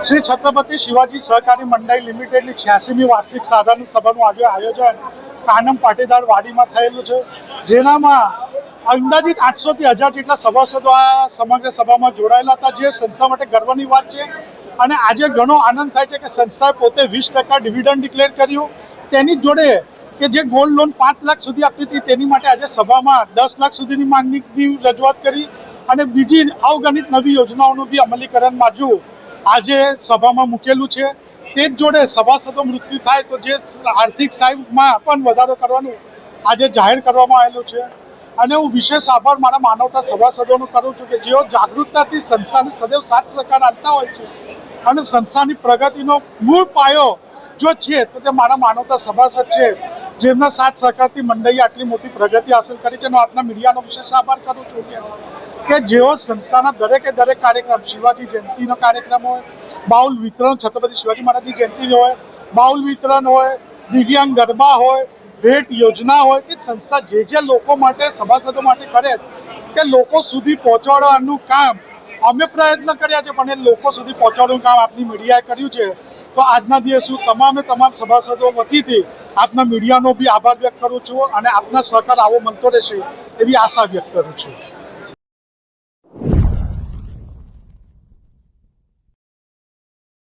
શ્રી છત્રપતિ શિવાજી સહકારી મંડળ લિમિટેડની 86મી વાર્ષિક સાધારણ સભાનું આજે આયોજન કાનમ પાટીદાર વાડીમાં થયેલું છે, જેનામાં અંદાજિત 800 થી 1000 જેટલા સભાસદો આ સમગ્ર સભામાં જોડાયેલા હતા, જે સંસ્થા માટે ગર્વની વાત છે. અને આજે ઘણો આનંદ થાય છે કે સંસ્થાએ પોતે 20% ડિવિડન્ડ ડિક્લેર કર્યું. તેની જોડે કે જે ગોલ્ડ લોન 5 લાખ સુધી આપતી હતી તેની માટે આજે સભામાં 10 લાખ સુધીની માંગણીની રજૂઆત કરી અને બીજી અવગણિત નવી યોજનાઓનું બી અમલીકરણ માજુ આજે સભામાં મૂકેલું છે. તે જ જોડે સભાસદો મૃત્યુ થાય તો જે આર્થિક સહાયમાં પણ વધારો કરવાનું આજે જાહેર કરવામાં આવેલું છે. અને હું વિશેષ આભાર મારા માનવતા સભાસદોનો કરું છું કે જેઓ જાગૃતતાથી સંસ્થાને સદૈવ સાથ સહકાર આપતા હોય છે. અને સંસ્થાની પ્રગતિનો મૂળ પાયો જો છે તો તે મારા માનવતા સભાસદ છે, જેમના સાથ સહકારથી મંડળીએ આટલી મોટી પ્રગતિ હાંસલ કરી છે. આપના મીડિયાનો વિશેષ આભાર કરું છું કે જેઓ સંસ્થાના દરેકે દરેક કાર્યક્રમ, શિવાજી જયંતિનો કાર્યક્રમ હોય, બાઉલ વિતરણ, છત્રપતિ શિવાજી મહારાજની જયંતિ હોય, બાઉલ વિતરણ હોય, દિવ્યાંગ ગરબા હોય, ભેટ યોજના હોય, કે સંસ્થા જે લોકો માટે, સભાસદો માટે કરે તે લોકો સુધી પહોંચાડવાનું કામ અમે પ્રયત્ન કર્યા છે, પણ એ લોકો સુધી પહોંચાડવાનું કામ આપની મીડિયાએ કર્યું છે. તો આજના દિવસ હું તમામ સભાસદો વતીથી આપના મીડિયાનો બી આભાર વ્યક્ત કરું છું અને આપના સહકાર આવો મળતો રહેશે એવી આશા વ્યક્ત કરું છું.